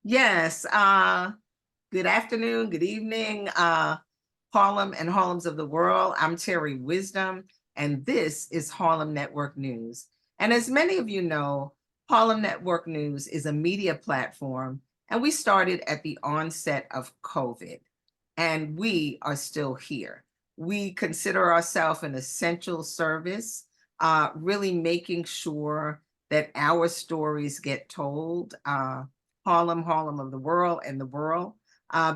Yes. Good afternoon, good evening, Harlem and Harlems of the world. I'm Terri Wisdom, and this is Harlem Network News. And as many of you know, Harlem Network News is a media platform, and we started at the onset of COVID, and we are still here. We consider ourselves an essential service, really making sure that our stories get told. Harlem of the world, and the world,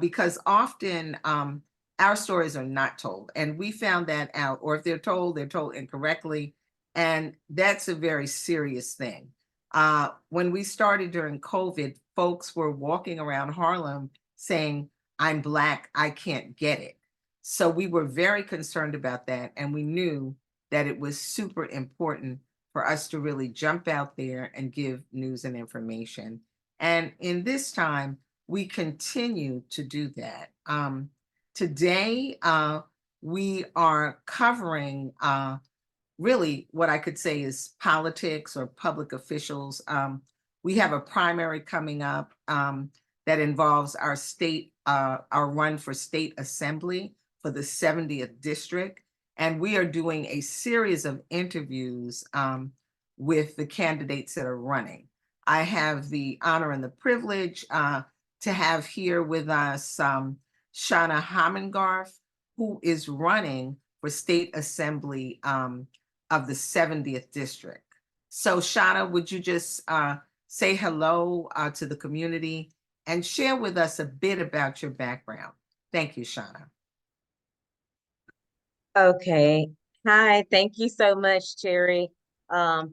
because often our stories are not told. And we found that out, or if they're told incorrectly. And that's a very serious thing. When we started during COVID, folks were walking around Harlem saying, I'm Black, I can't get it. So we were very concerned about that. And we knew that it was super important for us to really jump out there and give news and information. And in this time, we continue to do that. Today, we are covering really what I could say is politics or public officials. We have a primary coming up that involves our run for state assembly for the 70th district. And we are doing a series of interviews with the candidates that are running. I have the honor and the privilege to have here with us Shanna Hamongoff, who is running for state assembly of the 70th district. So Shanna, would you just say hello to the community and share with us a bit about your background? Thank you, Shanna. Okay. Hi, thank you so much, Terri.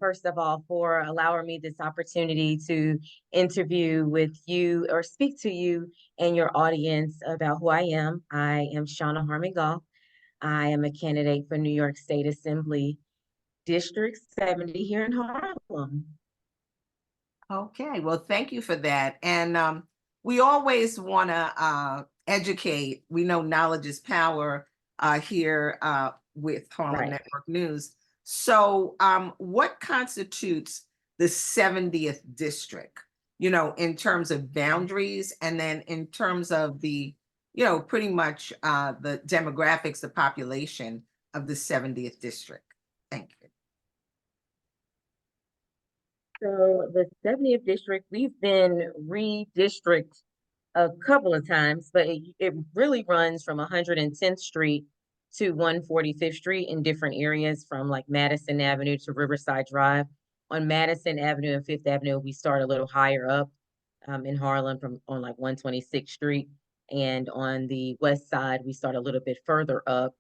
First of all, for allowing me this opportunity to interview with you or speak to you and your audience about who I am. I am Shanna Hamongoff. I am a candidate for New York State Assembly District 70 here in Harlem. Okay, well, thank you for that. And we always want to educate. We know knowledge is power here with Harlem Right. Network News. So, what constitutes the 70th district, in terms of boundaries, and then in terms of the, pretty much the demographics, the population of the 70th district? Thank you. So the 70th district, we've been redistricted a couple of times, but it really runs from 110th Street to 145th Street in different areas from like Madison Avenue to Riverside Drive. On Madison Avenue and Fifth Avenue, we start a little higher up in Harlem from on like 126th Street. And on the west side, we start a little bit further up.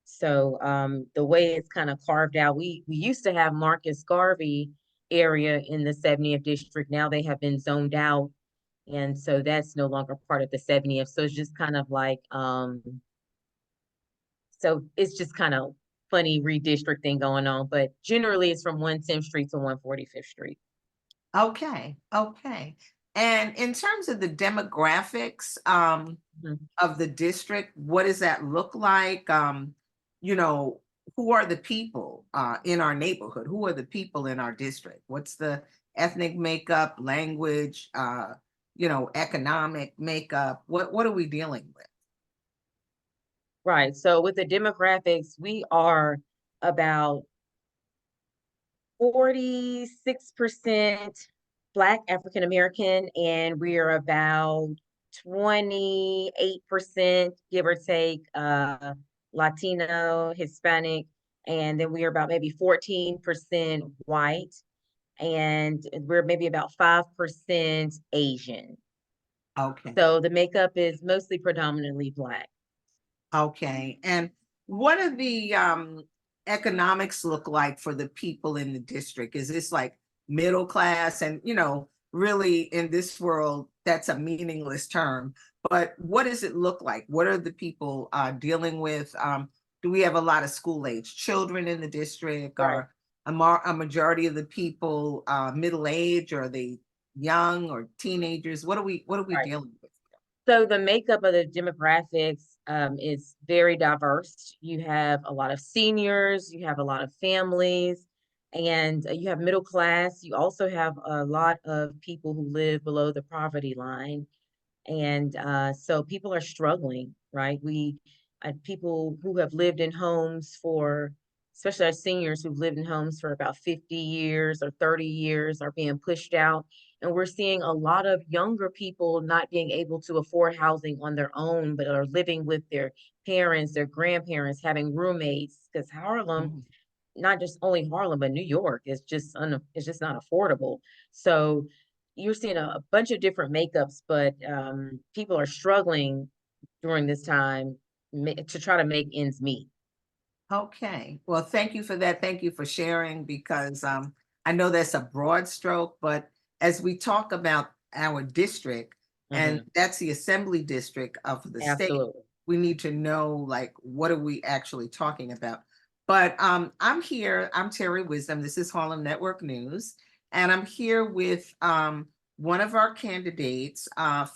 So the way it's kind of carved out, we used to have Marcus Garvey area in the 70th district. Now they have been zoned out. And so that's no longer part of the 70th. So it's just kind of like so it's just kind of funny redistricting going on. But generally it's from 110th Street to 145th Street. Okay, okay. And in terms of the demographics Mhm. of the district, what does that look like? You know, who are the people in our neighborhood? Who are the people in our district? What's the ethnic makeup, language, economic makeup? What are we dealing with? Right. So with the demographics, we are about 46% Black African American, and we are about 28%, give or take, Latino, Hispanic, and then we are about maybe 14% white, and we're maybe about 5% Asian. Okay. So the makeup is mostly predominantly Black. Okay. And what do the economics look like for the people in the district? Is this like middle class? And, really in this world, that's a meaningless term. But what does it look like? What are the people dealing with? Do we have a lot of school age children in the district? Right. Are a majority of the people middle age? Or are they young or teenagers? What are we Right. dealing with? So the makeup of the demographics is very diverse. You have a lot of seniors, you have a lot of families, And you have middle class. You also have a lot of people who live below the poverty line. And so people are struggling, right? We people who have lived in homes for, especially our seniors who've lived in homes for about 50 years or 30 years, are being pushed out. And we're seeing a lot of younger people not being able to afford housing on their own, but are living with their parents, their grandparents, having roommates. Because Harlem, Mhm. not just only Harlem, but New York is just it's just not affordable. So you're seeing a bunch of different makeups, but people are struggling during this time to try to make ends meet. Okay. Well, thank you for that. Thank you for sharing because I know that's a broad stroke, but as we talk about our district, and Hmm. that's the assembly district of the state, Absolutely. we need to know like what are we actually talking about. But I'm here, I'm Terry Wisdom. This is Harlem Network News, and I'm here with one of our candidates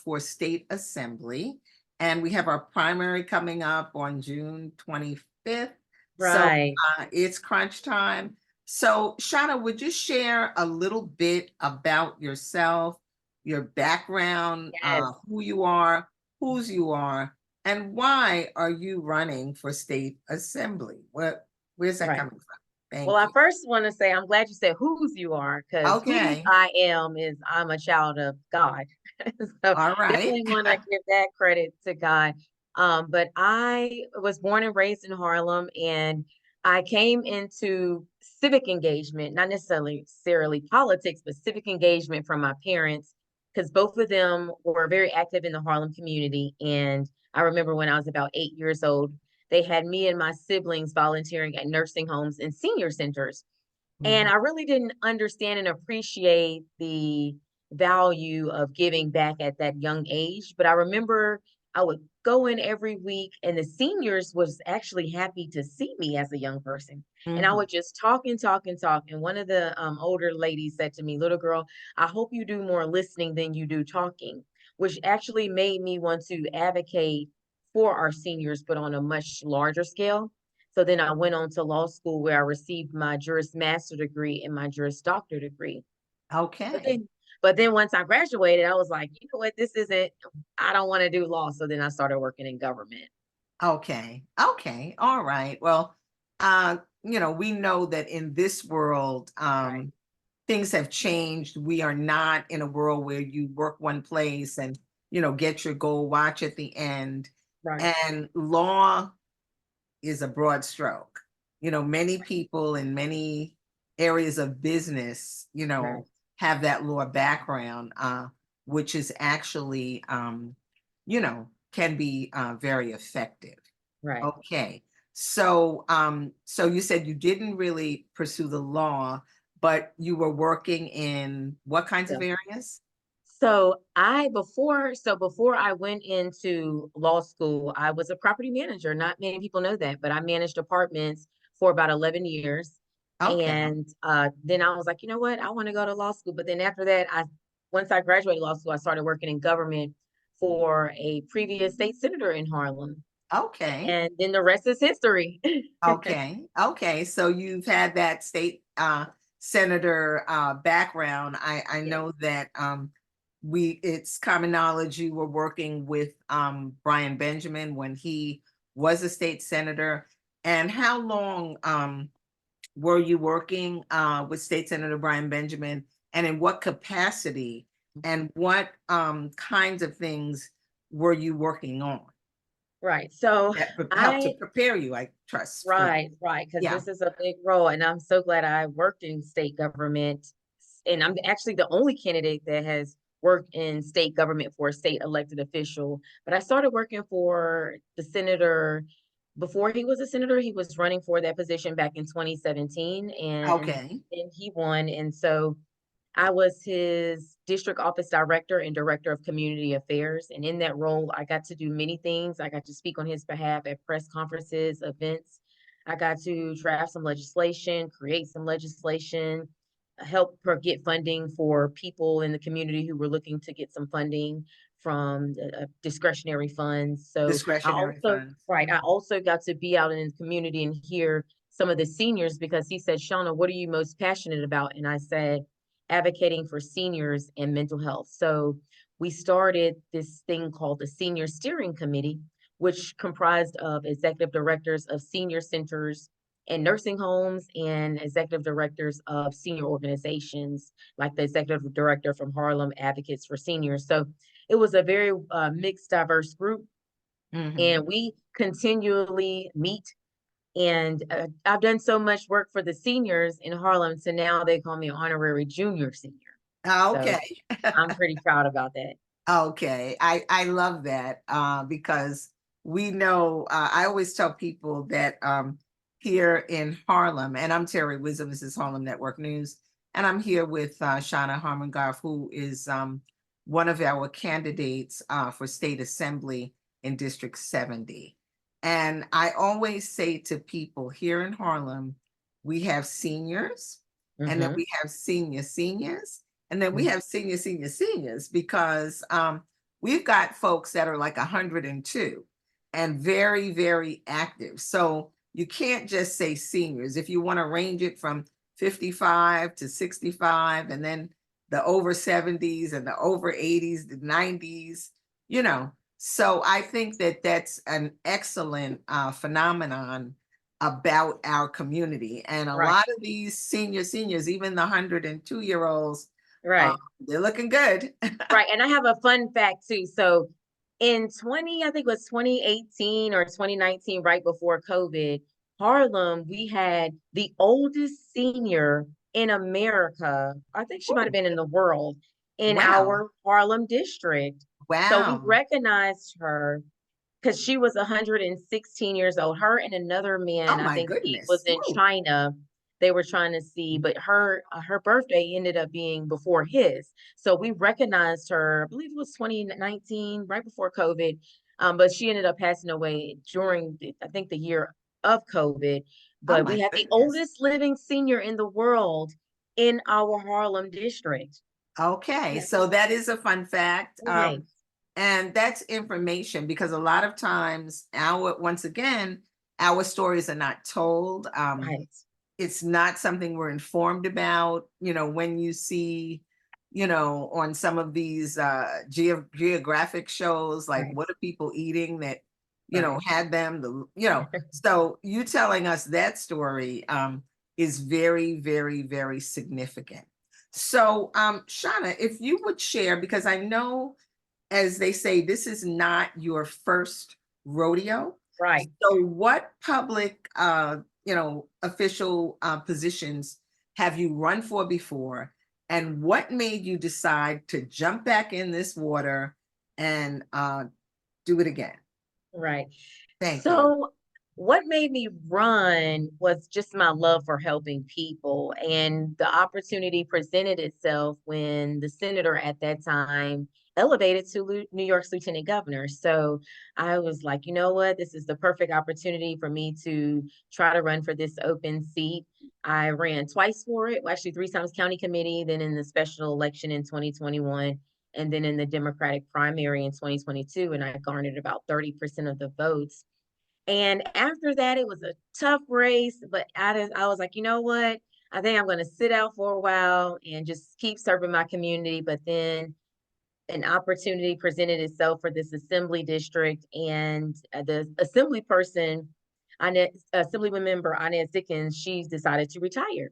for state assembly. And we have our primary coming up on June 25th. So Right, it's crunch time. So, Shanna, would you share a little bit about yourself, your background, yes, who you are, whose you are, and why are you running for state assembly? Where's that right. coming from? Well, Thank I you. first want to say I'm glad you said whose you are, because whose Okay. I am is I'm a child of God. So All right. definitely want to give that credit to God. But I was born and raised in Harlem, and I came into civic engagement, not necessarily politics, but civic engagement from my parents, because both of them were very active in the Harlem community. And I remember when I was about 8 years old, they had me and my siblings volunteering at nursing homes and senior centers. And Mhm. I really didn't understand and appreciate the value of giving back at that young age. But I remember I would go in every week, and the seniors was actually happy to see me as a young person. And I Mhm. would just talk and talk and talk. And one of the older ladies said to me, "Little girl, I hope you do more listening than you do talking," which actually made me want to advocate for our seniors, but on a much larger scale. So then I went on to law school where I received my Juris Master degree and my Juris Doctor degree. But Okay. then but then once I graduated, I was like, you know what, this isn't, I don't want to do law. So then I started working in government. Okay. Okay. All right. Well, we know that in this world, Right, things have changed. We are not in a world where you work one place and, get your gold watch at the end. right, And law is a broad stroke. Many right, people in many areas of business, right, have that law background, which is actually, can be very effective. right. Okay. So you said you didn't really pursue the law, but you were working in what kinds of Yeah. areas? Before I went into law school, I was a property manager. Not many people know that, but I managed apartments for about 11 years. Okay. And then I was like, you know what? I want to go to law school. But then after that, I once I graduated law school, I started working in government for a previous state senator in Harlem. Okay. And then the rest is history. Okay. Okay. So you've had that state senator background. I Yes. know that it's common knowledge you were working with Brian Benjamin when he was a state senator. And how long were you working with State Senator Brian Benjamin, and in what capacity, and what kinds of things were you working on Right. So that helped to I prepare you, I trust, for this? Right, right, because Yeah. this is a big role, and I'm so glad I worked in state government, and I'm actually the only candidate that has worked in state government for a state elected official. But I started working for the senator before he was a senator. He was running for that position back in 2017, Okay. and he won. And so I was his district office director and director of community affairs. And in that role, I got to do many things. I got to speak on his behalf at press conferences, events. I got to draft some legislation, create some legislation, get funding for people in the community who were looking to get some funding from discretionary funds. So Discretionary funds. I also got to be out in the community and hear some of the seniors because he said, Shauna, what are you most passionate about? And I said, advocating for seniors and mental health. So we started this thing called the Senior Steering Committee, which comprised of executive directors of senior centers and nursing homes and executive directors of senior organizations, like the executive director from Harlem Advocates for Seniors. So it was a very mixed, diverse group, Mhm. and we continually meet. And I've done so much work for the seniors in Harlem, so now they call me honorary junior senior. So Okay. I'm pretty proud about that. Okay, I love that because we know I always tell people that here in Harlem, and I'm Terri Wisdom. This is Harlem Network News, and I'm here with Shanna Hamongoff, who is one of our candidates for state assembly in District 70. And I always say to people here in Harlem, we have seniors, and then Mm-hmm. we have senior seniors, and then we have seniors because we've got folks that are like 102 and very, very active. So you can't just say seniors. If you want to range it from 55 to 65, and then the over 70s and the over 80s, the 90s, you know. So I think that that's an excellent phenomenon about our community. And a Right, lot of these seniors, even the 102-year-olds, uh, right. they're looking good. Right, and I have a fun fact too. So in 20, I think it was 2018 or 2019, right before COVID, Harlem, we had the oldest senior in America. I think she might have Oh, been in the world in wow. our Harlem district. So we Wow. recognized her because she was 116 years old. Her and another man, Oh I my think he was goodness. in Woo. China. They were trying to see, but her birthday ended up being before his. So we recognized her, I believe it was 2019, right before COVID. But she ended up passing away during I think the year of COVID. Oh But my we had the goodness. oldest living senior in the world in our Harlem district. Okay, Yeah. so that is a fun fact. Right. And that's information because a lot of times once again, our stories are not told. Right. It's not something we're informed about. When you see, on some of these geographic shows, like Right. what are people eating that, Right. had them, so you telling us that story is very, very, very significant. So, Shauna, if you would share, because I know, as they say, this is not your first rodeo. Right. So what public, official positions have you run for before? And what made you decide to jump back in this water and do it again? Right. Thank you. So, what made me run was just my love for helping people. And the opportunity presented itself when the senator at that time elevated to New York's lieutenant governor. So, I was like, you know what? This is the perfect opportunity for me to try to run for this open seat. I ran twice for it, well, actually, three times county committee, then in the special election in 2021, and then in the Democratic primary in 2022, and I garnered about 30% of the votes. And after that, it was a tough race, but I was like, you know what? I think I'm going to sit out for a while and just keep serving my community. But then an opportunity presented itself for this assembly district, and the assembly person, Assemblyman member Inez Dickens, she's decided to retire.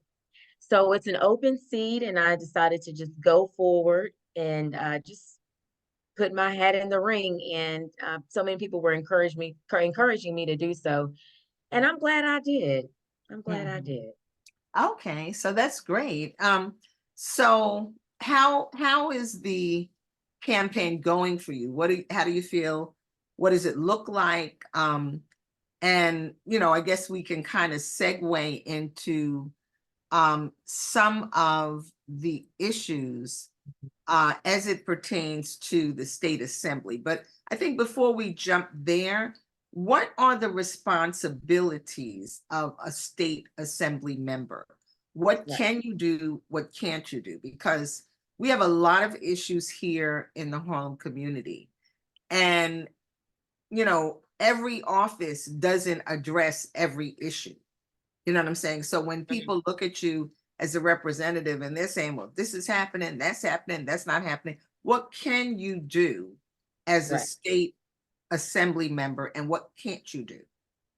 So it's an open seat, and I decided to just go forward and just put my hat in the ring. And so many people were encouraging me to do so, and I'm glad I did. I'm glad I Mhm. did. Okay, so that's great. So how is the campaign going for you? How do you feel? What does it look like? And I guess we can kind of segue into some of the issues as it pertains to the state assembly. But I think before we jump there, what are the responsibilities of a state assembly member? What Right, can you do? What can't you do? Because we have a lot of issues here in the Harlem community. And, every office doesn't address every issue. You know what I'm saying? So when Mhm. people look at you as a representative and they're saying, well, this is happening, that's not happening, what can you do as a Right. state assembly member and what can't you do?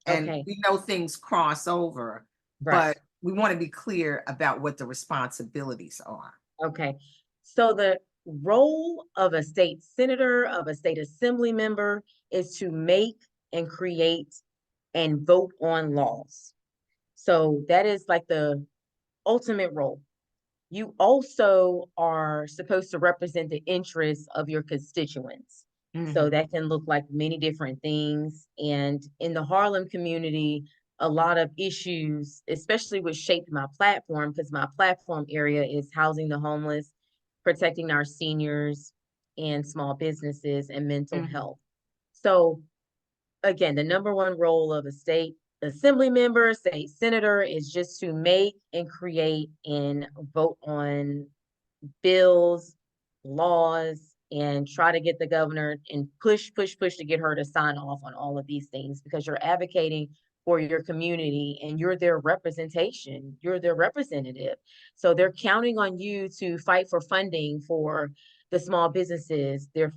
And Okay. we know things cross over, Right. but we want to be clear about what the responsibilities are. Okay. So the role of a state senator, of a state assembly member, is to make and create and vote on laws. So that is like the ultimate role. You also are supposed to represent the interests of your constituents. So Mhm. that can look like many different things. And in the Harlem community, a lot of issues, especially what shaped my platform, because my platform area is housing the homeless, protecting our seniors and small businesses and mental Mhm. health. So again, the number one role of a state assembly member, state senator is just to make and create and vote on bills, laws, and try to get the governor and push to get her to sign off on all of these things because you're advocating for your community and you're their representation. You're their representative. So they're counting on you to fight for funding for the small businesses. They're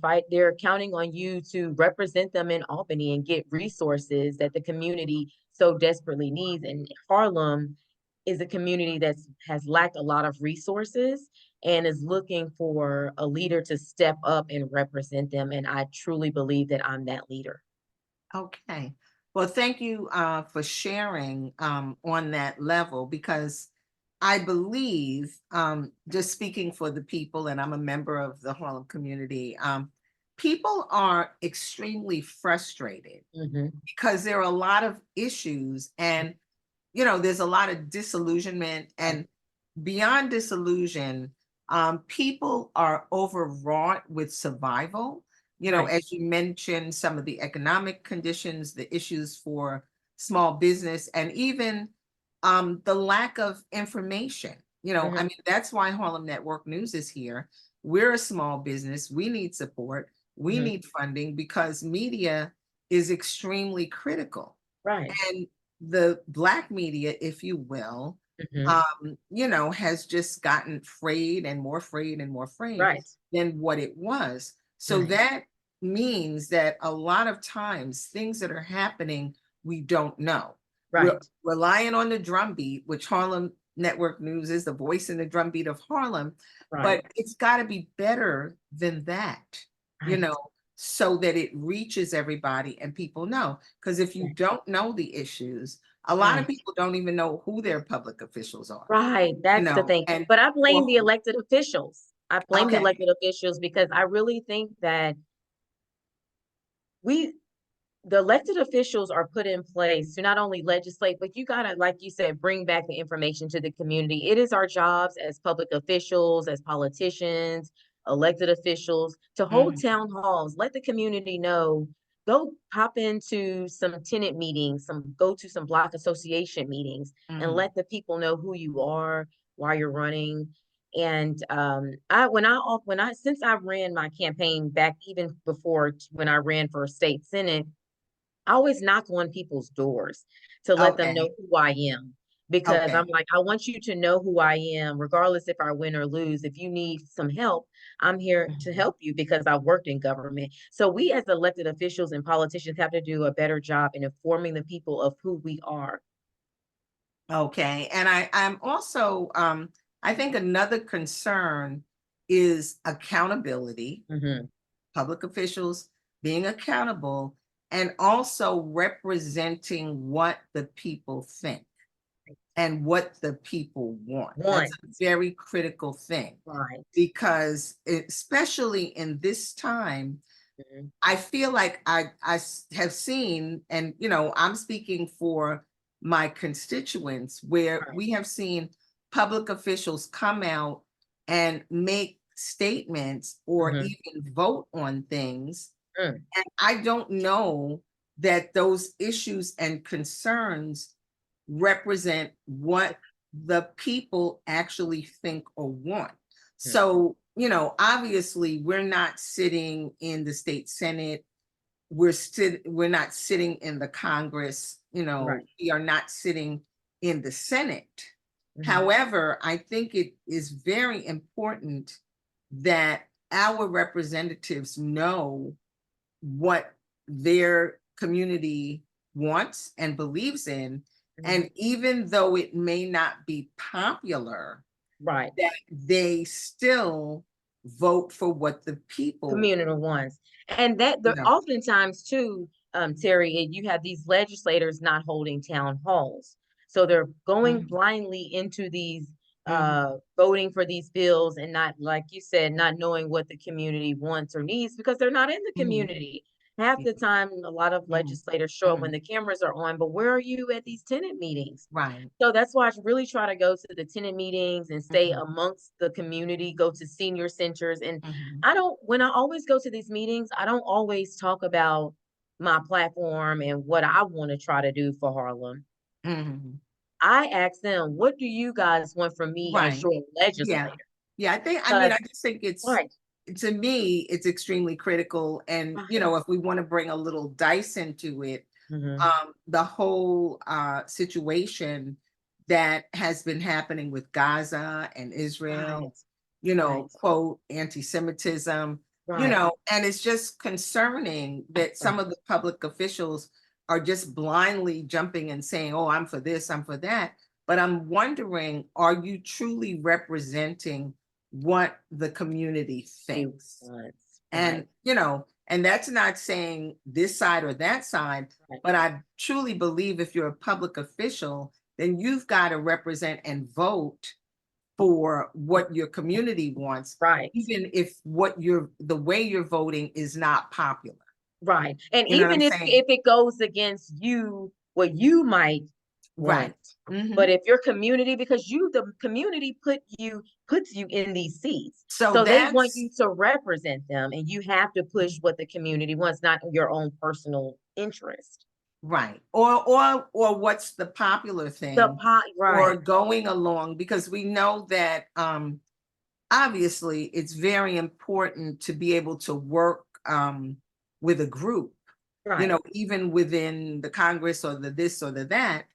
counting on you to represent them in Albany and get resources that the community so desperately needs. And Harlem is a community that's has lacked a lot of resources and is looking for a leader to step up and represent them. And I truly believe that I'm that leader. Okay. Well, thank you for sharing on that level because I believe, just speaking for the people, and I'm a member of the Harlem community, people are extremely frustrated Hmm. because there are a lot of issues and, there's a lot of disillusionment Right. and beyond disillusion, people are overwrought with survival. Right. As you mentioned, some of the economic conditions, the issues for small business, and even the lack of information. I Hmm. mean, that's why Harlem Network News is here. We're a small business. We need support. We Hmm. need funding because media is extremely critical. Right. And the Black media, if you will, Hmm. has just gotten frayed and more frayed and more frayed Right. than what it was. So Right. that means that a lot of times things that are happening, we don't know. We're Right. relying on the drumbeat, which Harlem Network News is the voice in the drumbeat of Harlem, Right. but it's got to be better than that, you Right. know, so that it reaches everybody and people know. Because if you Right. don't know the issues, a lot of Right. people don't even know who their public officials are, Right. That's the thing. and But I blame or the elected officials. I blame the okay. elected officials because I really think that we the elected officials are put in place to not only legislate, but you gotta, like you said, bring back the information to the community. It is our jobs as public officials, as politicians, elected officials to hold Mhm, town halls, let the community know, go pop into some tenant meetings, go to some block association meetings and mhm, let the people know who you are, why you're running. And when I since I ran my campaign back even before when I ran for state senate, I always knock on people's doors to let them know okay, who I am because I'm okay, like, I want you to know who I am, regardless if I win or lose. If you need some help, I'm here to mhm, help you because I've worked in government. So we as elected officials and politicians have to do a better job in informing the people of who we are. okay, and I'm also, I think another concern is accountability, Hmm. public officials being accountable, and also representing what the people think and what the people want. That's One, a very critical thing right. because especially in this time, Mhm. I feel like have seen, and I'm speaking for my constituents, where Right. we have seen public officials come out and make statements or Hmm. even vote on things. Mm. And I don't know that those issues and concerns represent what the people actually think or want. Mm. So, obviously, we're not sitting in the state Senate. We're not sitting in the Congress. Right. We are not sitting in the Senate. Mhm. However, I think it is very important that our representatives know what their community wants and believes in. Mhm. And even though it may not be popular, Right. that they still vote for what the people, Community ones. And that you the know. oftentimes too, Terry, you have these legislators not holding town halls. So they're going Mhm, blindly into these mhm, voting for these bills and not, like you said, not knowing what the community wants or needs because they're not in the mhm, community. Half yeah, the time, a lot of mhm, legislators show up when mhm, the cameras are on, but where are you at these tenant meetings? right. So that's why I really try to go to the tenant meetings and stay Mhm, amongst the community, go to senior centers. And mhm, when I always go to these meetings, I don't always talk about my platform and what I want to try to do for Harlem. mhm, I ask them, what do you guys want from me as right. your Yeah. legislator? Yeah, I Because, just think it's, right, to me, it's extremely critical. And, right. if we want to bring a little dice into it, Hmm. the whole situation that has been happening with Gaza and Israel, Right, right, quote, anti-Semitism, right, and it's just concerning that some right, of the public officials are just blindly jumping and saying, oh, I'm for this, I'm for that. But I'm wondering, are you truly representing what the community he thinks? wants, And, right, and that's not saying this side or that side, right, but I truly believe if you're a public official, then you've got to represent and vote for what your community wants, right. even if the way you're voting is not popular. Right, and You know what I'm even saying? if it goes against you, what you might Right. want, but Hmm. if your community because the community puts you in these seats, So so they want that's you to represent them, and you have to push what the community wants, not your own personal interest. right. Or what's the popular thing, or Right, going along, because we know that obviously it's very important to be able to work with a group, right, even within the Congress or the this or the that,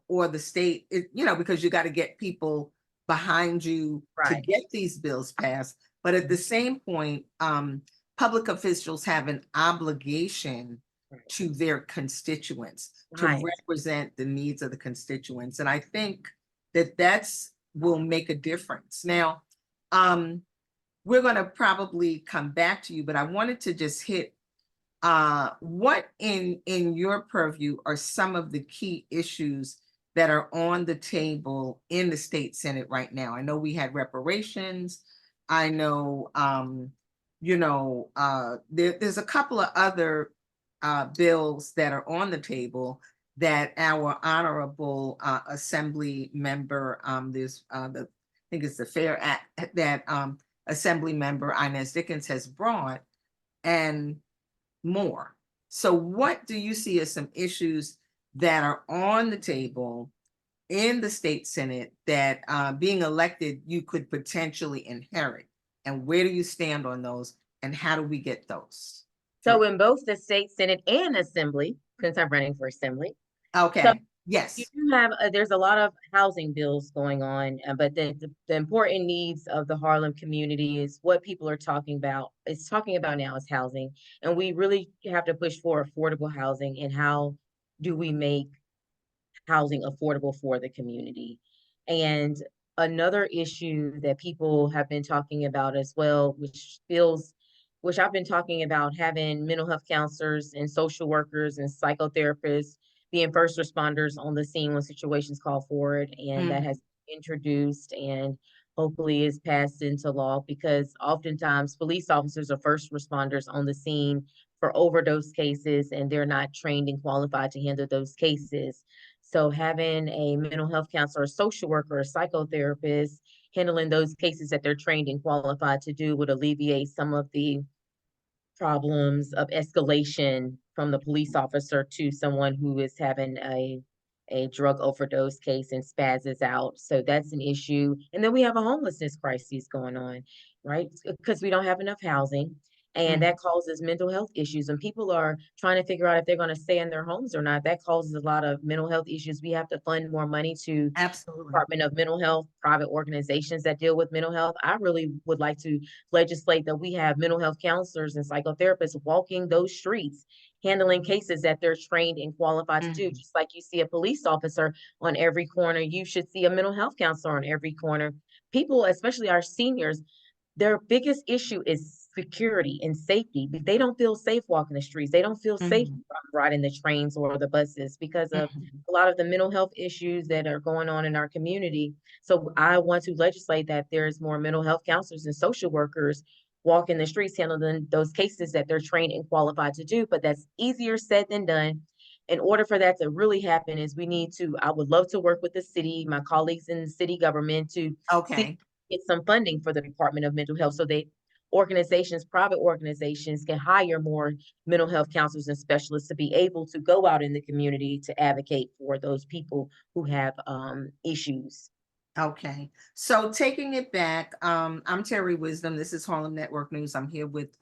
or the state, because you got to get people behind you to right, get these bills passed. But at the mhm, same point, public officials have an obligation right, to their constituents to right. represent the needs of the constituents. And I think that that's will make a difference. Now, um, we're going to probably come back to you, but I wanted to just hit what in your purview are some of the key issues that are on the table in the state Senate right now? I know we had reparations. I know, there's a couple of other bills that are on the table that our honorable assembly member, I think it's the Fair Act that Assembly member Inez Dickens has brought, and more. So, what do you see as some issues that are on the table in the state Senate that being elected you could potentially inherit? And where do you stand on those? And how do we get those through? So in both the state senate and assembly, since I'm running for assembly, so Okay. you Yes. do have there's a lot of housing bills going on, but the important needs of the Harlem community is what people are talking about. It's talking about now is housing, and we really have to push for affordable housing. And how do we make housing affordable for the community? And another issue that people have been talking about as well, which I've been talking about having mental health counselors and social workers and psychotherapists being first responders on the scene when situations call for it. And that Mhm. has been introduced and hopefully is passed into law because oftentimes police officers are first responders on the scene for overdose cases and they're not trained and qualified to handle those cases. So having a mental health counselor, a social worker, a psychotherapist handling those cases that they're trained and qualified to do would alleviate some of the problems of escalation from the police officer to someone who is having a drug overdose case and spazzes out. So that's an issue. And then we have a homelessness crisis going on, right? Because we don't have enough housing. And Mhm. that causes mental health issues. And people are trying to figure out if they're going to stay in their homes or not. That causes a lot of mental health issues. We have to fund more money to Absolutely. Department of Mental Health, private organizations that deal with mental health. I really would like to legislate that we have mental health counselors and psychotherapists walking those streets, handling cases that they're trained and qualified to do. Mhm. Just like you see a police officer on every corner, you should see a mental health counselor on every corner. People, especially our seniors, their biggest issue is security and safety. They don't feel safe walking the streets. They don't feel safe Mhm. riding the trains or the buses because of Mhm. a lot of the mental health issues that are going on in our community. So I want to legislate that there's more mental health counselors and social workers walking the streets handling those cases that they're trained and qualified to do. But that's easier said than done. In order for that to really happen is we need to, I would love to work with the city, my colleagues in the city government to see Okay. get some funding for the Department of Mental Health so they organizations, private organizations can hire more mental health counselors and specialists to be able to go out in the community to advocate for those people who have issues. Okay. So taking it back, I'm Terry Wisdom. This is Harlem Network News. I'm here with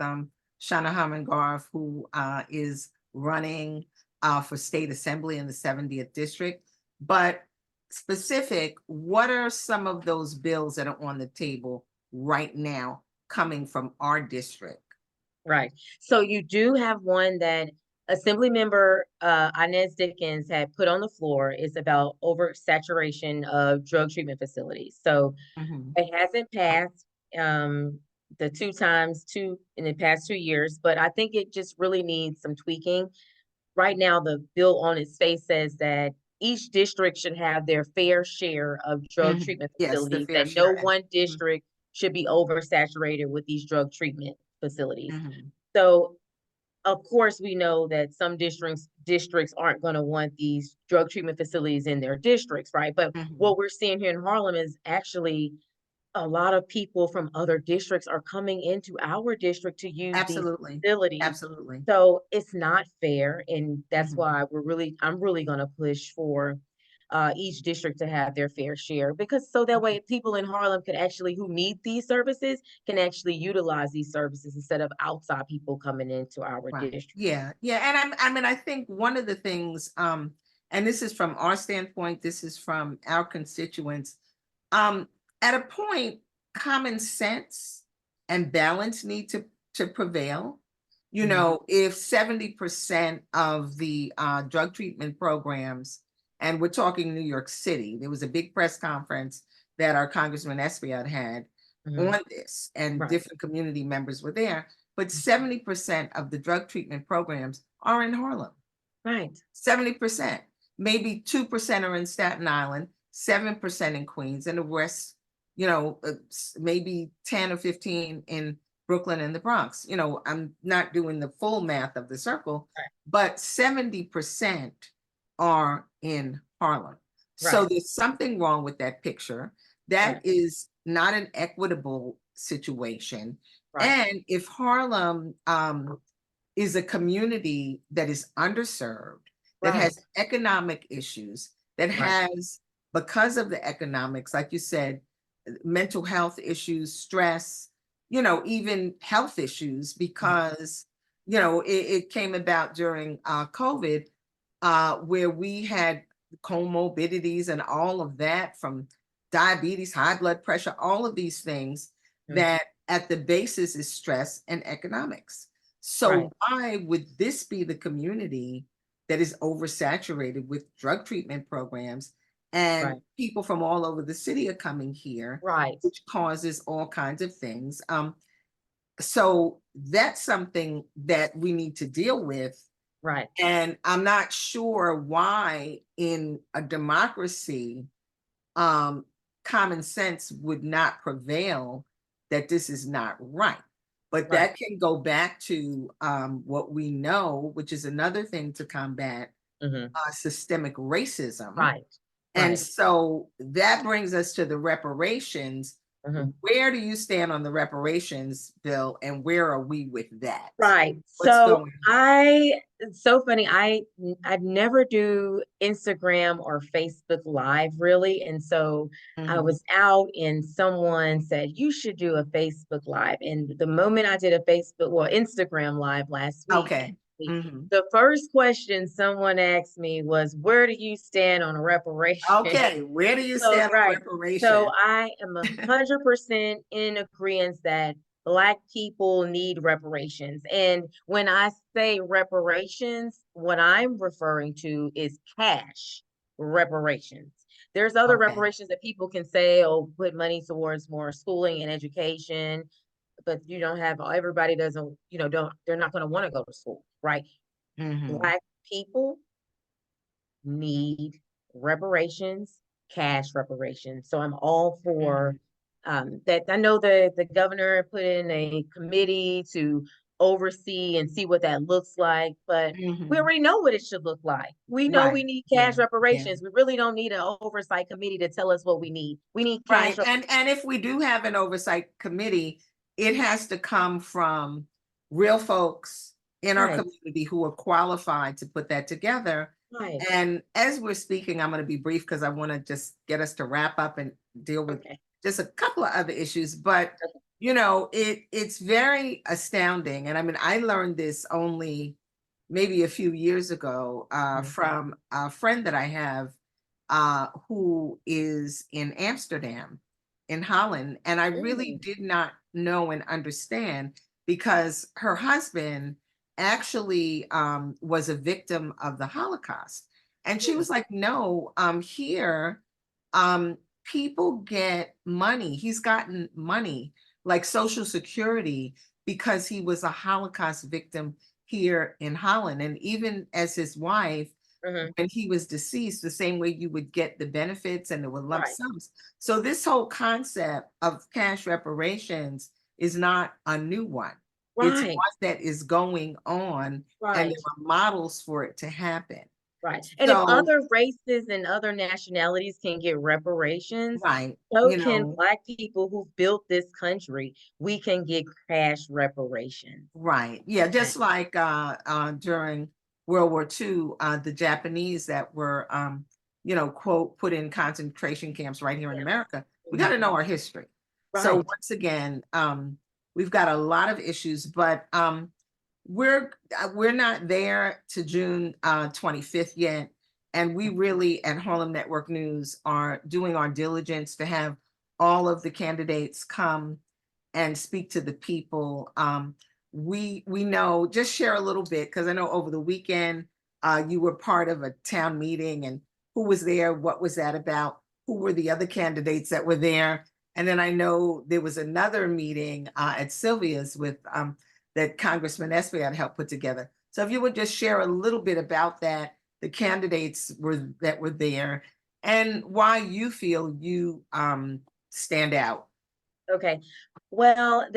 Shanna Hamongoff, who is running for state assembly in the 70th district. But specific, what are some of those bills that are on the table right now coming from our district? Right. So you do have one that Assembly Member Inez Dickens had put on the floor. It's about oversaturation of drug treatment facilities. So Mhm. it hasn't passed um, the two in the past 2 years, but I think it just really needs some tweaking. Right now, the bill on its face says that each district should have their fair share of drug Mhm. treatment Yes, the facilities, Fair that no Share Act. one Mhm. district should be oversaturated with these drug treatment facilities. Mhm. So of course, we know that some districts aren't going to want these drug treatment facilities in their districts, right? But Mhm. what we're seeing here in Harlem is actually a lot of people from other districts are coming into our district to use these Absolutely. facilities. Absolutely. So it's not fair. And that's Mhm. why I'm really going to push for each district to have their fair share because so that way people in Harlem can actually, who need these services, can actually utilize these services instead of outside people coming into our Right. district. Yeah. Yeah. And I mean, I think one of the things, and this is from our standpoint, this is from our constituents, um, at a point, common sense and balance need to prevail. You Mhm, know, if 70% of the drug treatment programs, and we're talking New York City, there was a big press conference that our Congressman Esbiat had mhm. on this, and Right. different community members were there. But 70% of the drug treatment programs are in Harlem. Right. 70%. Maybe 2% are in Staten Island, 7% in Queens, and the rest, maybe 10 or 15 in Brooklyn and the Bronx. I'm not doing the full math of the circle, Right. but 70% are in Harlem. So Right. there's something wrong with that picture. That Right. is not an equitable situation. Right. And if Harlem is a community that is underserved, that Right. has economic issues, that Right. has, because of the economics, like you said, mental health issues, stress, even health issues, Mhm, because, it came about during COVID, where we had comorbidities and all of that from diabetes, high blood pressure, all of these things mhm. that at the basis is stress and economics. So Right. why would this be the community that is oversaturated with drug treatment programs, and Right. people from all over the city are coming here, Right. which causes all kinds of things. So that's something that we need to deal with. Right. And I'm not sure why in a democracy, um, common sense would not prevail, that this is not right. But Right. that can go back to what we know, which is another thing to combat Mhm. systemic racism. Right. And Right. so that brings us to the reparations. Where do you stand on the reparations bill, and where are we with that? Right. What's So going on? it's so funny. I'd never do Instagram or Facebook Live really. And so I Mhm. was out and someone said, you should do a Facebook Live. And the moment I did a Instagram Live last week, Okay. actually, Mhm. the first question someone asked me was, where do you stand on reparation? Okay, where do you So, stand on right. So reparation? I am 100% in agreement that Black people need reparations. And when I say reparations, what I'm referring to is cash reparations. There's other Okay. reparations that people can say, oh, put money towards more schooling and education, but you don't have everybody doesn't, they're not going to want to go to school, right? Mhm. Black people need reparations, cash reparations. So I'm all for Mhm. that. I know the governor put in a committee to oversee and see what that looks like, but we Mhm. already know what it should look like. We know Right. we need cash Yeah. Yeah. reparations. We really don't need an oversight committee to tell us what we need. We need cash. Right. And if we do have an oversight committee, it has to come from real folks in our Right, community who are qualified to put that together. right. And as we're speaking, I'm going to be brief because I want to just get us to wrap up and deal with Okay. just a couple of other issues. But it's very astounding. And I mean, I learned this only maybe a few years ago Mhm. from a friend that I have who is in Amsterdam, in Holland. And I really Mm, did not know and understand because her husband actually was a victim of the Holocaust. And she mm, was like, no, here, um, people get money. He's gotten money like Social Security because he was a Holocaust victim here in Holland. And even as his wife, mhm. when he was deceased, the same way you would get the benefits and there were lump Right, sums. So this whole concept of cash reparations is not a new one. It's right, one that is going on, and there right. are models for it to happen. Right. And if So, other races and other nationalities can get reparations, right, so can Black people who built this country. We can get cash reparations. right. Yeah, Right. just like during World War II, the Japanese that were, quote, put in concentration camps right here in Yeah. America, we got Mhm. to know our history. So, Right. once again, we've got a lot of issues, but we're not there to June 25th yet. And we really at Harlem Network News are doing our diligence to have all of the candidates come and speak to the people. We know, just share a little bit because I know over the weekend you were part of a town meeting, and who was there, what was that about, who were the other candidates that were there, and then I know there was another meeting at Sylvia's with that Congressman Espy had helped put together. So if you would just share a little bit about that, the candidates that were there, and why you feel you stand out. Okay. Well,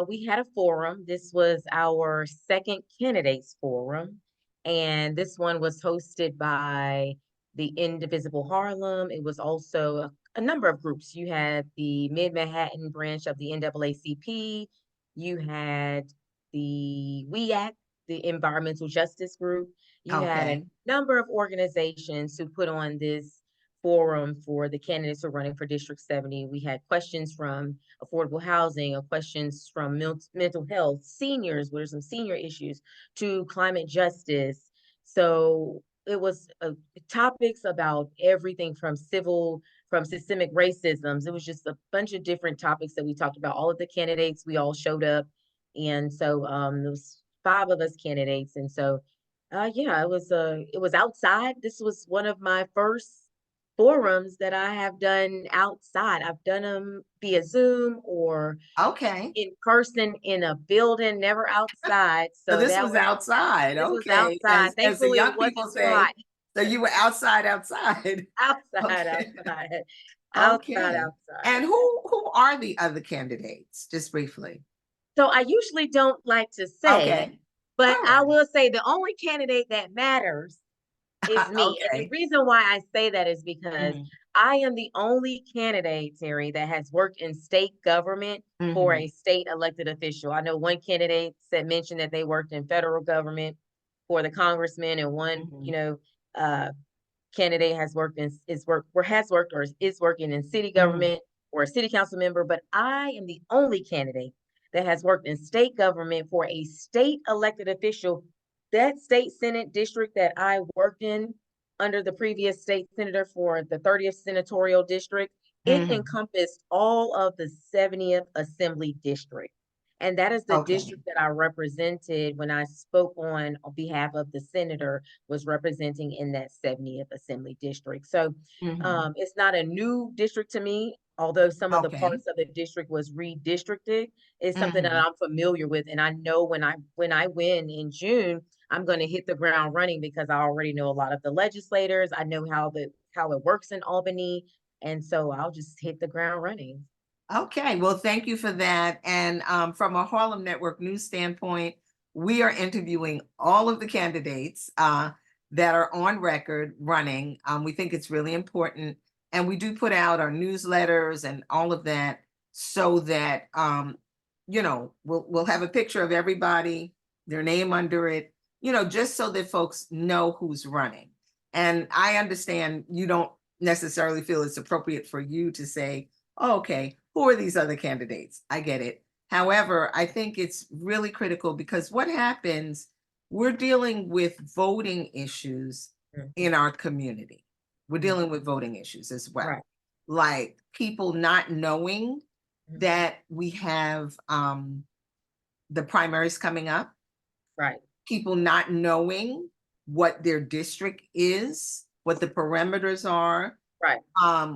we had a forum. This was our second candidates forum, and this one was hosted by the Indivisible Harlem. It was also a number of groups. You had the Mid Manhattan branch of the NAACP. You had the WEAC, the Environmental Justice Group. You had a Okay. number of organizations who put on this forum for the candidates who are running for District 70. We had questions from affordable housing, or questions from mental health, seniors, where there's some senior issues, to climate justice. So it was topics about everything from systemic racisms. It was just a bunch of different topics that we talked about. All of the candidates, we all showed up. And so there was five of us candidates. And so yeah, it was outside. This was one of my first forums that I have done outside. I've done them via Zoom or Okay. in person in a building, never outside. So So this was outside. this was Okay. outside. As the Thankfully, it young wasn't people too hot. say, so you were outside. Outside, Okay. outside, outside, Okay. outside. And who are the other candidates? Just briefly. So I usually don't like to say, Okay. but All I right. will say the only candidate that matters is me. And the Okay. reason why I say that is because Mhm. I am the only candidate, Terry, that has worked in state government for Mhm, a state elected official. I know one candidate said mentioned that they worked in federal government for the congressman, and one, mhm, uh, candidate has worked in is work or has worked or is working in city mhm. government or a city council member, but I am the only candidate that has worked in state government for a state elected official. That state senate district that I worked in under the previous state senator for the 30th senatorial district, it Mhm. encompassed all of the 70th assembly district. And that is the Okay. district that I represented when I spoke on behalf of the senator, was representing in that 70th Assembly District. So Mhm. it's not a new district to me, although some of the Okay. parts of the district was redistricted. It's something that Mhm. I'm familiar with. And I know when I win in June, I'm going to hit the ground running because I already know a lot of the legislators. I know how it works in Albany. And so I'll just hit the ground running. Okay, well, thank you for that. And from a Harlem Network News standpoint, we are interviewing all of the candidates that are on record running. We think it's really important. And we do put out our newsletters and all of that so that, we'll have a picture of everybody, their name under it, just so that folks know who's running. And I understand you don't necessarily feel it's appropriate for you to say, "Oh, okay, who are these other candidates?" I get it. However, I think it's really critical because what happens, we're dealing with voting issues Mhm, in our community. We're mhm. dealing with voting issues as well. Right. Like people not knowing Mhm. that we have the primaries coming up, Right. people not knowing what their district is, what the parameters are, Right.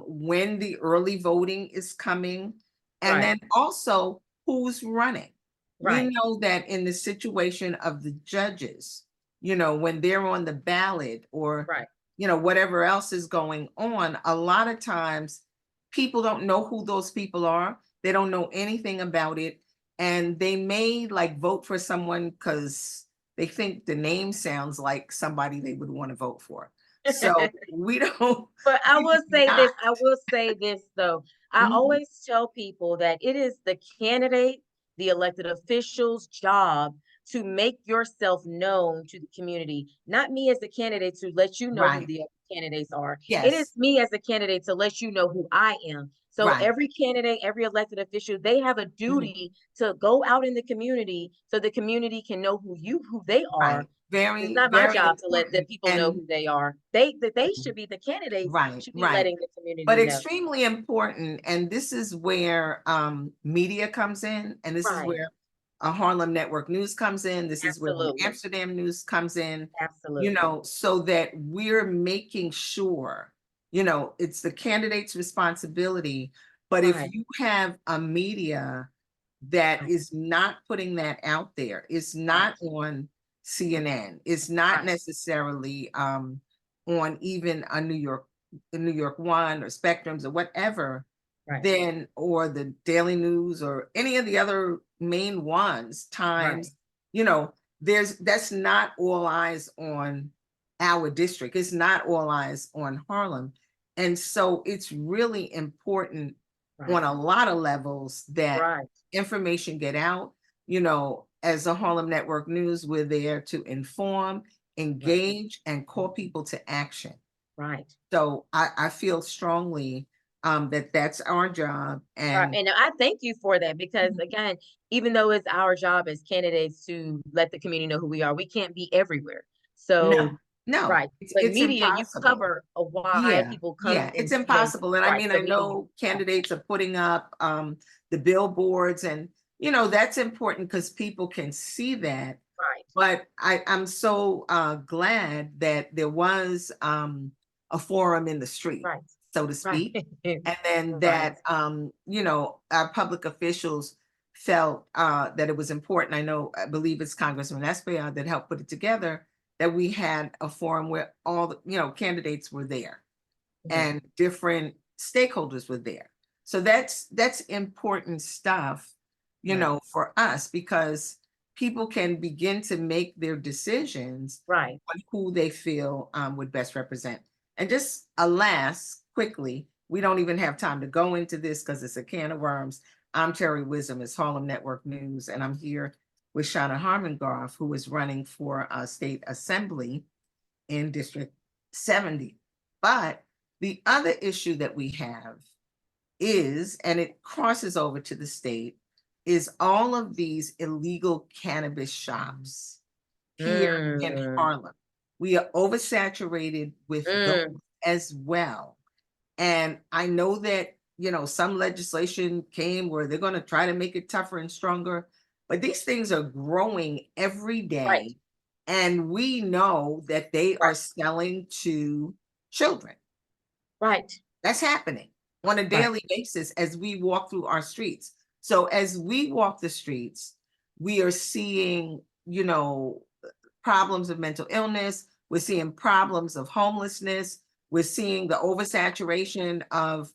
when the early voting is coming, and Right. then also who's running. We Right. know that in the situation of the judges, when they're on the ballot or, Right. whatever else is going on, a lot of times people don't know who those people are. They don't know anything about it. And they may like vote for someone because they think the name sounds like somebody they would want to vote for. So we don't, But I we will do say not. this, I will say this though. I Mhm. always tell people that it is the candidate, the elected official's job to make yourself known to the community, not me as the candidate to let you know who Right. the other candidates are. It is Yes. me as a candidate to let you know who I am. So Right. every candidate, every elected official, they have a Mhm. duty to go out in the community so the community can know who they are. Right. It's Very, not my very job to let the important. people know And who they are. They should be the candidates right, should be right. letting the But community know. extremely important. And this is where media comes in. And this is Right. where a Harlem Network News comes in. This is where the Absolutely. Amsterdam News comes in, Absolutely. so that we're making sure, it's the candidate's responsibility. But if Right. you have a media that Right. is not putting that out there, is Right. not on CNN, is not Right. necessarily on even a New York One or Spectrums or whatever, Right. then or the Daily News or any of the other main ones, Right. Times, you know, that's not all eyes on our district. It's not all eyes on Harlem. And so it's really important on Right. a lot of levels that Right. information get out. As a Harlem Network News, we're there to inform, Right. engage, and call people to action. Right. So I feel strongly that that's our job. Right. And And I thank you for that because again, even though it's our job as candidates to let the community know who we are, we can't be everywhere. no, So, no, right. it's But it's media, you impossible. cover a wide Yeah, people come yeah, it's and impossible. And I right. mean, So I we know yeah. candidates are putting up the billboards, and that's important because people can see that. Right. But I'm so glad that there was a forum in the street, Right. so to Right. speak. And then Right. that, our public officials felt that it was important. I believe it's Congressman Espeon that helped put it together, that we had a forum where all the, candidates were there Mhm. and different stakeholders were there. So that's important stuff, Right. for us because people can begin to make their decisions Right. on who they feel would best represent. And just alas, quickly, we don't even have time to go into this because it's a can of worms. I'm Terry Wisdom, it's Harlem Network News, and I'm here with Shanna Hamongoff, who is running for a state assembly in District 70. But the other issue that we have is, and it crosses over to the state, is all of these illegal cannabis shops here in Mm, Harlem. We are oversaturated with those mm, as well. And I know that, some legislation came where they're going to try to make it tougher and stronger, but these things are growing every right, day. And we know that they right, are selling to children. right, That's happening on a right, daily basis as we walk through our streets. So as we walk the streets, we are seeing, problems of mental illness. We're seeing problems of homelessness. We're seeing the oversaturation of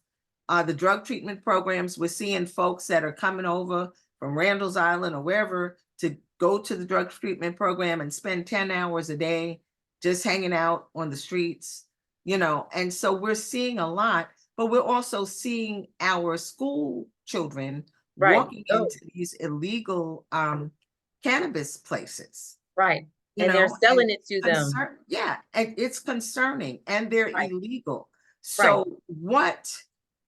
the drug treatment programs. We're seeing folks that are coming over from Randall's Island or wherever to go to the drug treatment program and spend 10 hours a day just hanging out on the streets, and so we're seeing a lot, but we're also seeing our school children right. walking Oh, into these illegal cannabis places, right. And they're and selling it to them. yeah, and it's concerning and they're Right, illegal. right, So what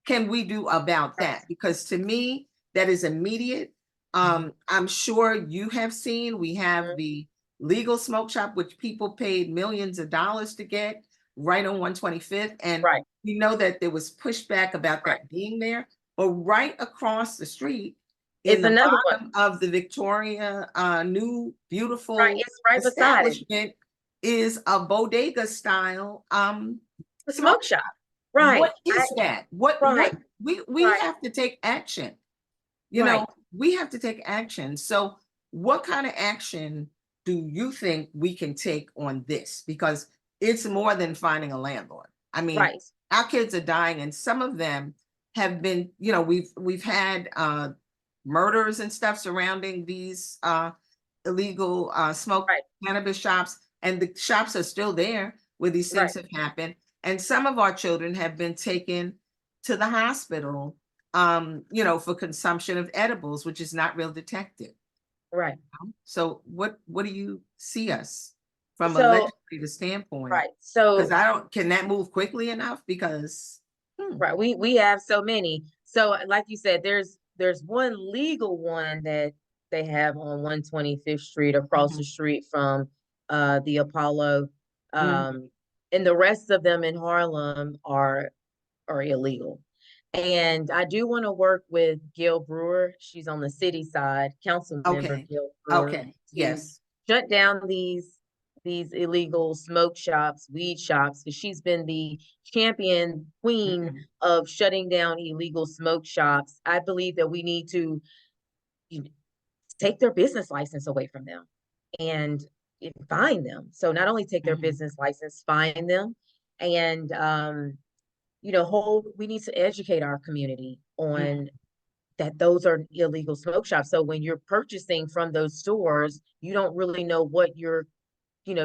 can we do about right. that? Because to me, that is immediate. Mhm, I'm sure you have seen, we have mhm. the legal smoke shop, which people paid millions of dollars to get right on 125th. And Right, we know that there was pushback about right. that being there, but right across the street in It's the another one. bottom of the Victoria new Right, beautiful it's right beside it. establishment is a bodega style The smoke smoke shop. shop. Right. What is that? What Right, we right, have to take action. right, We have to take action. So what kind of action do you think we can take on this? Because it's more than finding a landlord. I mean, right, our kids are dying and some of them have been, we've had murders and stuff surrounding these illegal smoke right, cannabis shops, and the shops are still there where these right, things have happened. And some of our children have been taken to the hospital, for consumption of edibles, which is not real detected. right. So what do you see us from a So, legislative standpoint? right. Because So, I don't, can that move quickly enough? Because right. We have so many. So, like you said, there's one legal one that they have on 125th Street across the mhm, street from the Apollo. mhm, Um, and the rest of them in Harlem are illegal. And I do want to work with Gail Brewer. She's on the city side, council member okay, Gail Brewer, okay, to yes, shut down these illegal smoke shops, weed shops, because she's been the champion queen mhm, of shutting down illegal smoke shops. I believe that we need to you know, take their business license away from them and fine them. So not only take their mhm, business license, fine them, and hold we need to educate our community mhm. on that those are illegal smoke shops. So when you're purchasing from those stores, you don't really know what you're,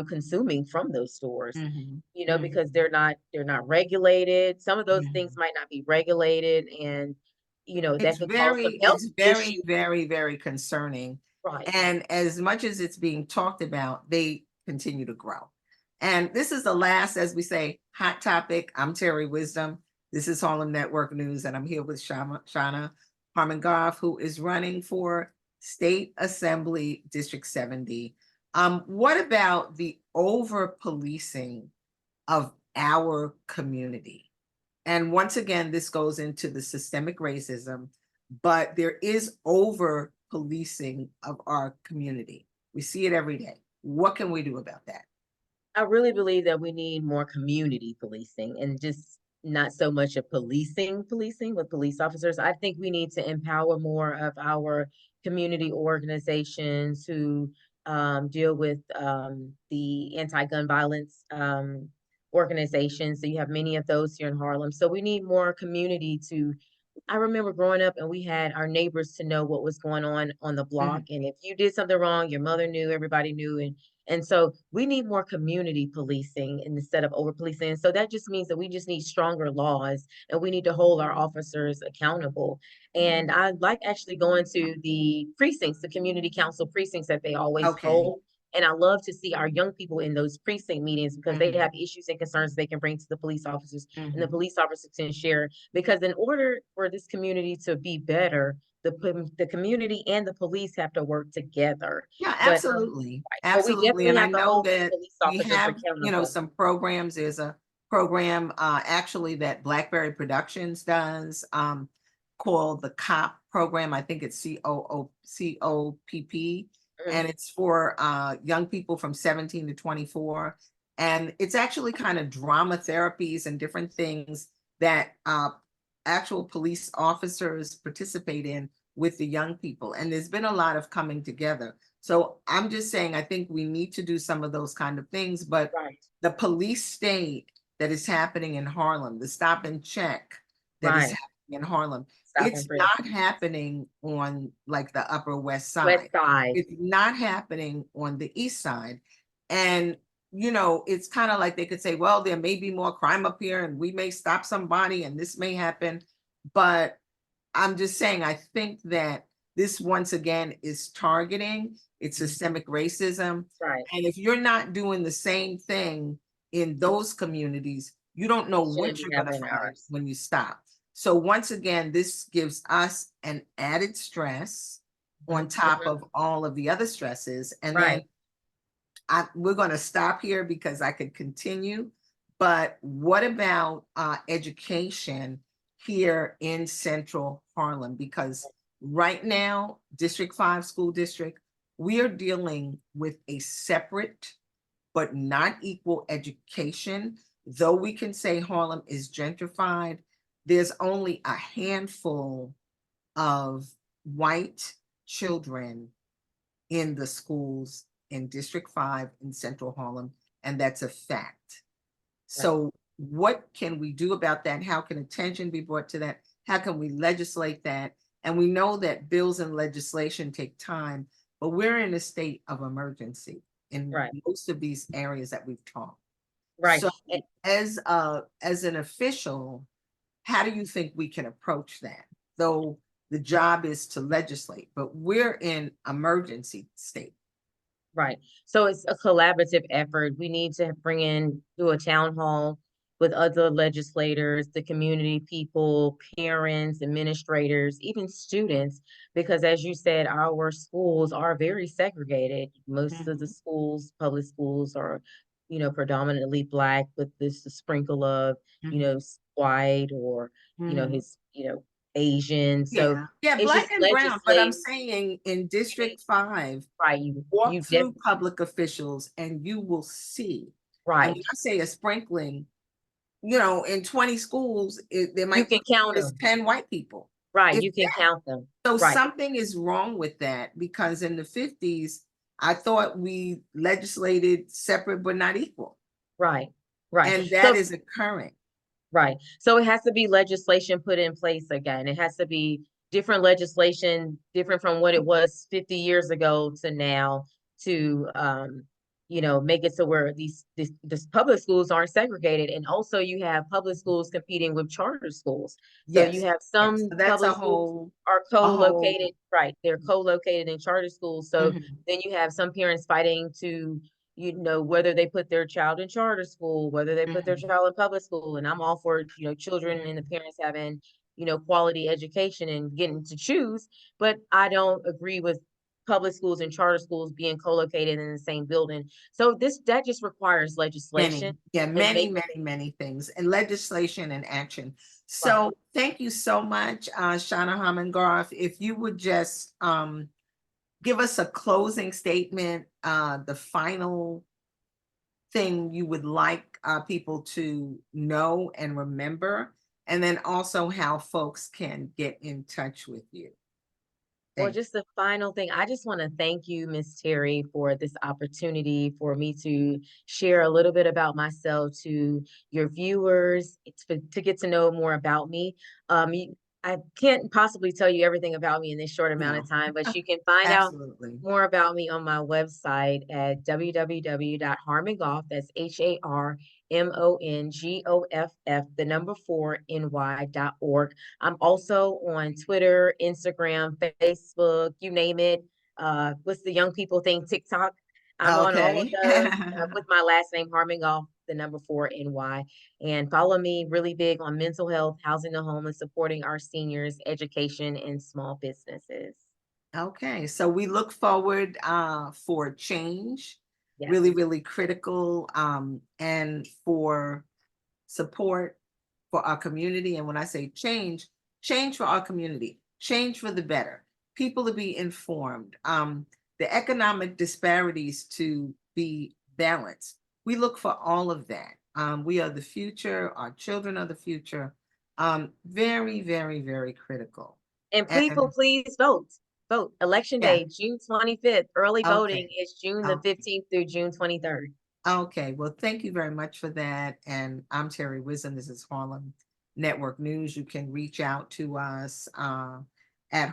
consuming from those stores, Mhm, because mhm, they're not regulated. Some of those things mhm. might not be regulated, and that can cause some health It's very, issues. very, very concerning. Right. And as much as it's being talked about, they continue to grow. And this is the last, as we say, hot topic. I'm Terry Wisdom. This is Harlem Network News, and I'm here with Shauna Harmongoff, who is running for State Assembly District 70. What about the over policing of our community? And once again, this goes into the systemic racism, but there is over policing of our community. We see it every day. What can we do about that? I really believe that we need more community policing and just not so much of policing with police officers. I think we need to empower more of our community organizations who deal with the anti-gun violence organizations. So you have many of those here in Harlem. So we need more community to I remember growing up and we had our neighbors to know what was going on the block. Mhm. And if you did something wrong, your mother knew, everybody knew. And so we need more community policing instead of over policing. And so that just means that we just need stronger laws and we need to hold our officers accountable. And I like actually going to the precincts, the community council precincts that they always Okay. hold. And I love to see our young people in those precinct meetings because they Mhm. have issues and concerns they can bring to the police officers, and the Mhm. police officers can share, because in order for this community to be better, the community and the police have to work together. Yeah, But absolutely. but we Absolutely. definitely And I have to know hold the that police we officers have, accountable. some programs. There's a program actually that Blackberry Productions does called the COP program. I think it's COPP. Mhm. And it's for young people from 17 to 24. And it's actually kind of drama therapies and different things that actual police officers participate in with the young people. And there's been a lot of coming together. So I'm just saying, I think we need to do some of those kind of things, but Right, the police state that is happening in Harlem, the stop and check that is right. happening in Harlem, Stop it's and frisk. not happening on like the Upper West West Side. side. It's not happening on the East Side. And it's kind of like they could say, well, there may be more crime up here and we may stop somebody and this may happen. But I'm just saying, I think that this once again is targeting, it's Mhm. systemic racism. Right. And if you're not doing the same thing in those communities, you don't know It shouldn't what be you're going to happening in find ours. when you stop. So, once again, this gives us an added stress on Mhm, top mhm. of all of the other stresses. And then Right, we're going to stop here because I could continue. But what about education here in Central Harlem? Because right now, District 5 school district, we are dealing with a separate but not equal education. Though we can say Harlem is gentrified, there's only a handful of white children in the schools in District 5 in Central Harlem, and that's a fact. right, So, what can we do about that? How can attention be brought to that? How can we legislate that? And we know that bills and legislation take time, but we're in a state of emergency in right, most of these areas that we've talked. right. So, as an official, how do you think we can approach that? Though the job is to legislate, but we're in emergency state. Right. So it's a collaborative effort. We need to bring in, do a town hall with other legislators, the community people, parents, administrators, even students, because as you said, our schools are very segregated. Most of the Mhm, schools, public schools are, predominantly Black with this sprinkle of, mhm, white or, mhm. his, Asian. So Yeah, yeah, it's black just and brown, but I'm legislating. saying in District 5, Right. You walk def through public officials and you will see. And when right. I say a sprinkling, in 20 schools, there You might can be count just them. 10 white people. Right, If you can count them. so, Right, something is wrong with that because in the 50s, I thought we legislated separate but not equal. right, right. And that So is occurring. right. So it has to be legislation put in place again. It has to be different legislation, different from what it was 50 years ago to now to make it so where these public schools aren't segregated. And also you have public schools competing with charter schools. So you Yes. have Yes. some So that's public a schools whole, are a whole. co-located, right? They're co-located in charter schools. So Mhm, then you have some parents fighting to whether they put their child in charter school, whether they put their mhm. child in public school. And I'm all for, children and the parents having, quality education and getting to choose. But I don't agree with public schools and charter schools being co-located in the same building. So that just requires legislation Many, yeah, and many, make many, many things and legislation and action. right. So thank you so much, Shanna Hamongoff. If you would just give us a closing statement, the final thing you would like people to know and remember, and then also how folks can get in touch with you. Well, Thank just the final thing, I just want to thank you, Miss Terry, for this opportunity for me to share a little bit about myself to your viewers, to get to know more about me. Um, you- I can't possibly tell you everything about me in this short amount No, of time, but you can find out absolutely. more about me on my website at www.harmongoff, that's HARMONGOFF, the number 4 NY.org. I'm also on Twitter, Instagram, Facebook, you name it. What's the young people thing? TikTok. I'm on all of Okay. those with my last name, Hamongoff, the number 4 NY. And follow me really big on mental health, housing the homeless, supporting our seniors, education, and small businesses. Okay, so we look forward for change, Yes. really, really critical, and for support for our community. And when I say change, change for our community, change for the better, people to be informed, the economic disparities to be balanced. We look for all of that. We are the future, our children are the future. Very, very, very critical. And people, And please vote. Vote. Election yeah, day, June 25th. Early voting okay. is June the Oh, 15th through June 23rd. okay, well, thank you very much for that. And I'm Terry Wisdom. This is Harlem Network News. You can reach out to us at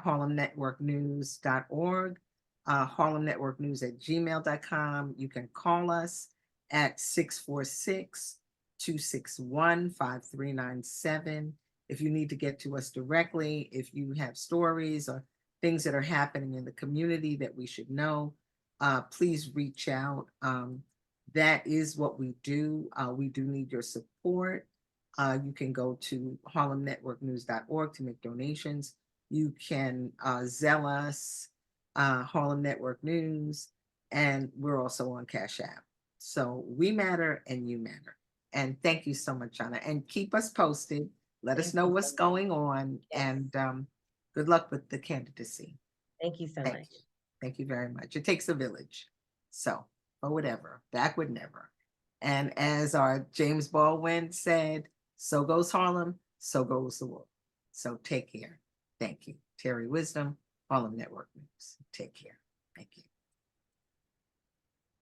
harlemnetworknews.org, harlemnetworknews@gmail.com. You can call us at 646-261-5397. If you need to get to us directly, if you have stories or things that are happening in the community that we should know, please reach out. That is what we do. We do need your support. You can go to harlemnetworknews.org to make donations. You can Zelle us, Harlem Network News, and we're also on Cash App. So we matter and you matter. And thank you so much, Shanna. And keep us posted. Let us Thank know you what's so much. going on. Yes. And good luck with the candidacy. Thank you so Thank much. you. Thank you very much. It takes a village. So, or whatever, backward never. And as our James Baldwin said, so goes Harlem, so goes the world. So take care. Thank you. Terry Wisdom, Harlem Network News. Take care. Thank you.